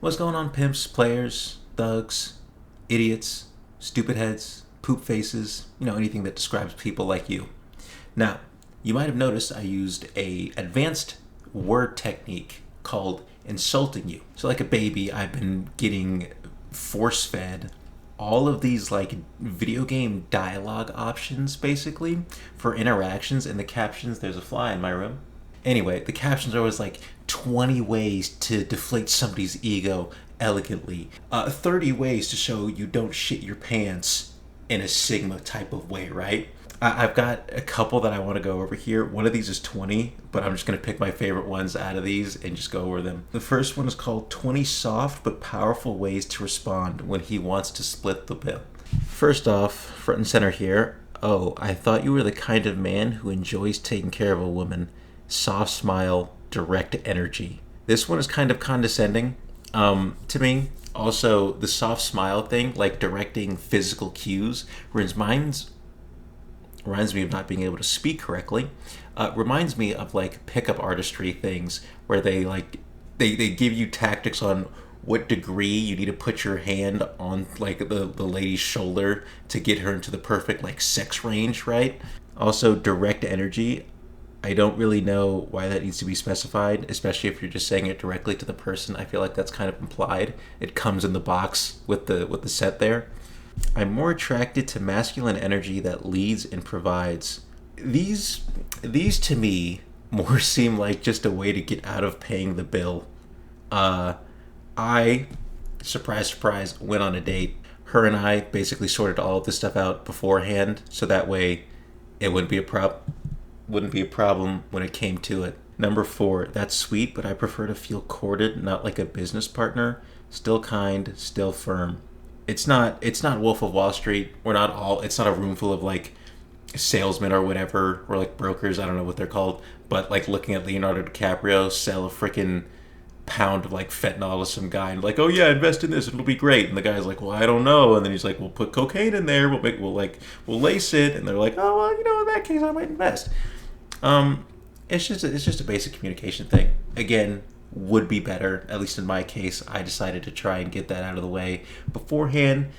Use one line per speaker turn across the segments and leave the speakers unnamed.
What's going on, pimps, players, thugs, idiots, stupid heads, poop faces, anything that describes people like you. Now, you might have noticed I used a advanced word technique called insulting you. So like a baby, I've been getting force-fed all of these like video game dialogue options basically for interactions. In the captions, there's a fly in my room. Anyway, the captions are always like 20 ways to deflate somebody's ego elegantly, 30 ways to show you don't shit your pants in a Sigma type of way, right? I've got a couple that I want to go over here. One of these is 20, but I'm just going to pick my favorite ones out of these and just go over them. The first one is called 20 soft but powerful ways to respond when he wants to split the bill. First off, front and center here. Oh, I thought you were the kind of man who enjoys taking care of a woman. Soft smile, direct energy. This one is kind of condescending to me. Also, the soft smile thing, like directing physical cues, reminds me of not being able to speak correctly. Reminds me of like pickup artistry things where they give you tactics on what degree you need to put your hand on like the lady's shoulder to get her into the perfect like sex range, right? Also, direct energy. I don't really know why that needs to be specified, especially if you're just saying it directly to the person. I feel like that's kind of implied. It comes in the box with the set there. I'm more attracted to masculine energy that leads and provides. These to me more seem like just a way to get out of paying the bill. I, surprise, surprise, went on a date. Her and I basically sorted all of this stuff out beforehand, so that way it wouldn't be a problem when it came to it. Number 4, that's sweet, but I prefer to feel courted, not like a business partner. Still kind, still firm. It's not Wolf of Wall Street. It's not a room full of like salesmen or whatever, or like brokers, I don't know what they're called, but like looking at Leonardo DiCaprio sell a freaking pound of like fentanyl to some guy and like, oh yeah, invest in this, it'll be great. And the guy's like, well, I don't know. And then he's like, we'll put cocaine in there, we'll lace it. And they're like, oh well, in that case I might invest. It's just a basic communication thing. Again, would be better. At least in my case, I decided to try and get that out of the way beforehand.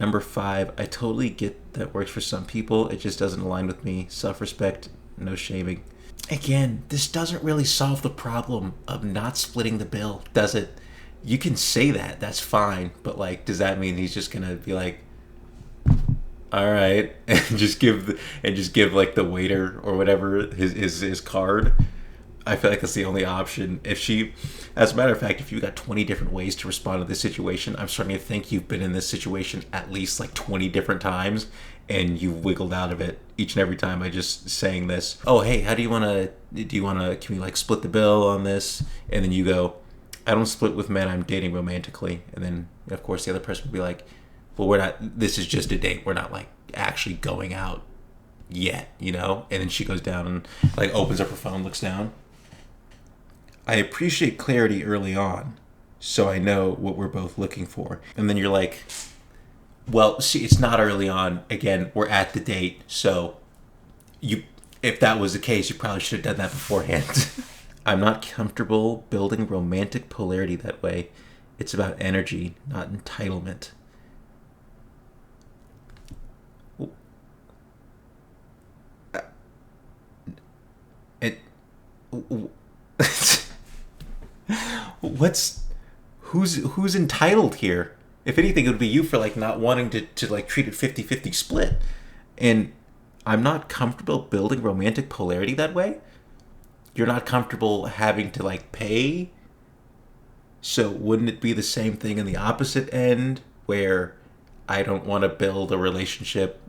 Number 5, I totally get that works for some people. It just doesn't align with me. Self-respect, no shaming. Again, this doesn't really solve the problem of not splitting the bill, does it? You can say that, that's fine, but like, does that mean he's just gonna be like, all right, and just give like the waiter or whatever his card? I feel like that's the only option. As a matter of fact, if you got 20 different ways to respond to this situation, I'm starting to think you've been in this situation at least like 20 different times, and you wiggled out of it each and every time by just saying this. Oh, hey, can we like split the bill on this? And then you go, I don't split with men I'm dating romantically. And then of course the other person would be like, well, this is just a date. We're not like actually going out yet, And then she goes down and like opens up her phone, looks down. I appreciate clarity early on, so I know what we're both looking for. And then you're like, well, see, it's not early on. Again, we're at the date, so if that was the case, you probably should have done that beforehand. I'm not comfortable building romantic polarity that way. It's about energy, not entitlement. Who's entitled here? If anything, it would be you for like not wanting to like treat it 50-50 split. And I'm not comfortable building romantic polarity that way. You're not comfortable having to like pay. So wouldn't it be the same thing in the opposite end where I don't want to build a relationship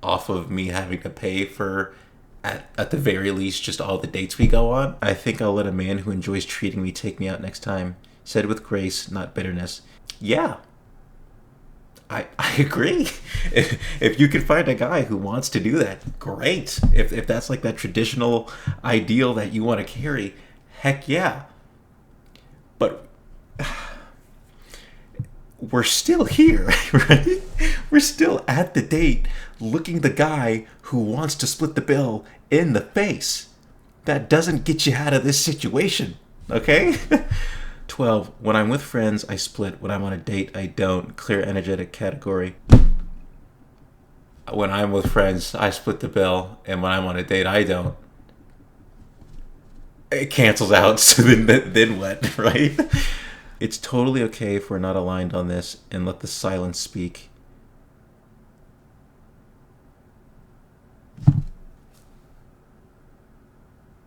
off of me having to pay for at the very least just all the dates we go on? I think I'll let a man who enjoys treating me take me out next time. Said with grace, not bitterness. Yeah, I agree. If you can find a guy who wants to do that, great. If that's like that traditional ideal that you want to carry, heck yeah. But we're still here, right? We're still at the date looking the guy who wants to split the bill in the face. That doesn't get you out of this situation, okay? 12. When I'm with friends, I split. When I'm on a date, I don't. Clear energetic category. When I'm with friends, I split the bill, and when I'm on a date, I don't. It cancels out, so then what, right? It's totally okay if we're not aligned on this, and let the silence speak.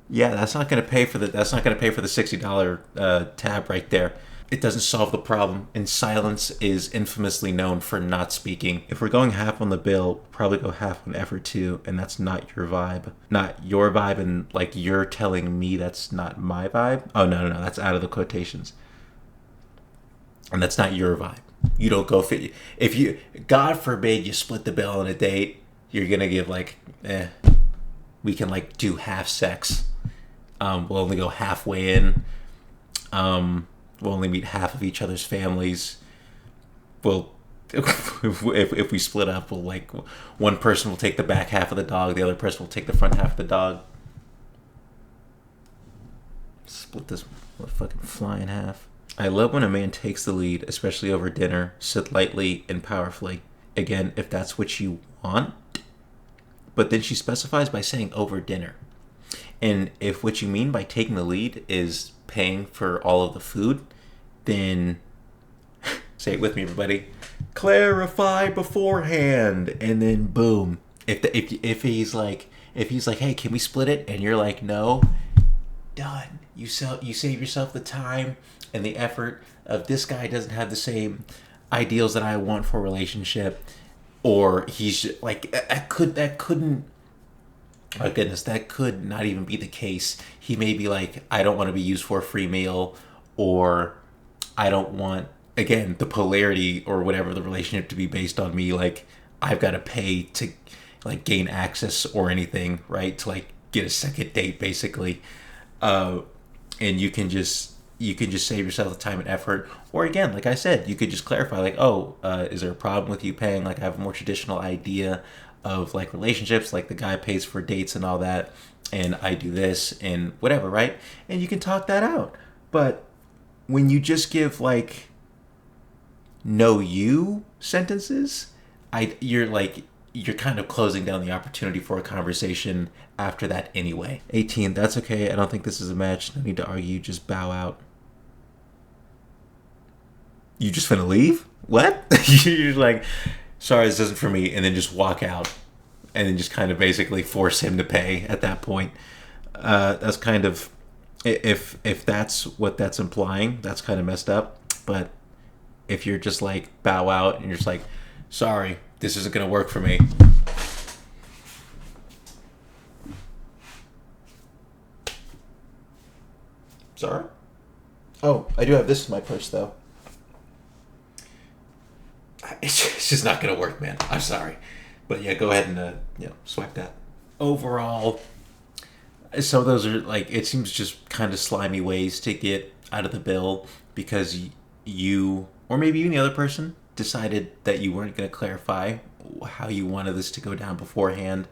Yeah, that's not going to pay for the $60 tab right there. It doesn't solve the problem, and silence is infamously known for not speaking. If we're going half on the bill, we'll probably go half on effort too, and that's not your vibe. Not your vibe, and like you're telling me that's not my vibe. Oh, no, that's out of the quotations. And that's not your vibe. You don't go fit. If you, God forbid, you split the bill on a date, you're going to give like, we can like do half sex. We'll only go halfway in. We'll only meet half of each other's families. We'll, if we split up, we'll like, one person will take the back half of the dog, the other person will take the front half of the dog. Split this motherfucking fly in half. I love when a man takes the lead, especially over dinner, said lightly and powerfully. Again, if that's what you want. But then she specifies by saying over dinner. And if what you mean by taking the lead is paying for all of the food, then say it with me, everybody. Clarify beforehand, and then boom. If he's like, hey, can we split it? And you're like, no, done. You save yourself the time and the effort of this guy doesn't have the same ideals that I want for a relationship, or he's like that couldn't. Oh goodness, that could not even be the case. He may be like, I don't want to be used for a free meal, or I don't want, again, the polarity or whatever the relationship to be based on me. Like, I've got to pay to like gain access or anything, right? To like get a second date, basically. And you can just save yourself the time and effort. Or again, like I said, you could just clarify, like, oh, is there a problem with you paying? Like, I have a more traditional idea of like relationships, like the guy pays for dates and all that, and I do this and whatever, right? And you can talk that out. But when you just give like no you sentences, you're kind of closing down the opportunity for a conversation after that anyway. 18, that's okay. I don't think this is a match. No need to argue. Just bow out. You just finna leave? What? You're like, sorry, this isn't for me, and then just walk out, and then just kind of basically force him to pay at that point. That's kind of, if that's what that's implying, that's kind of messed up. But if you're just like bow out and you're just like, sorry, this isn't gonna work for me. Sorry? Oh, I do have this in my purse though. It's just not gonna work, man. I'm sorry, but yeah, go ahead and swipe that. Overall, so those are like, it seems just kind of slimy ways to get out of the bill because you, or maybe even the other person, decided that you weren't going to clarify how you wanted this to go down beforehand.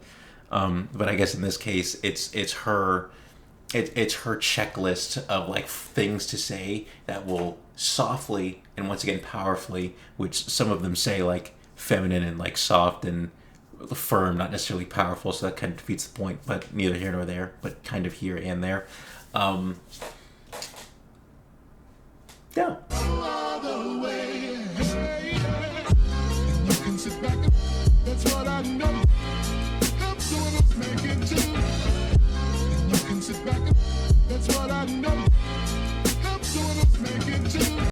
But I guess in this case, it's her checklist of like things to say that will softly and once again powerfully, which some of them say like feminine and like soft and firm, not necessarily powerful, so that kind of defeats the point, but neither here nor there, but kind of here and there. Yeah. That's what I know. That's what I know.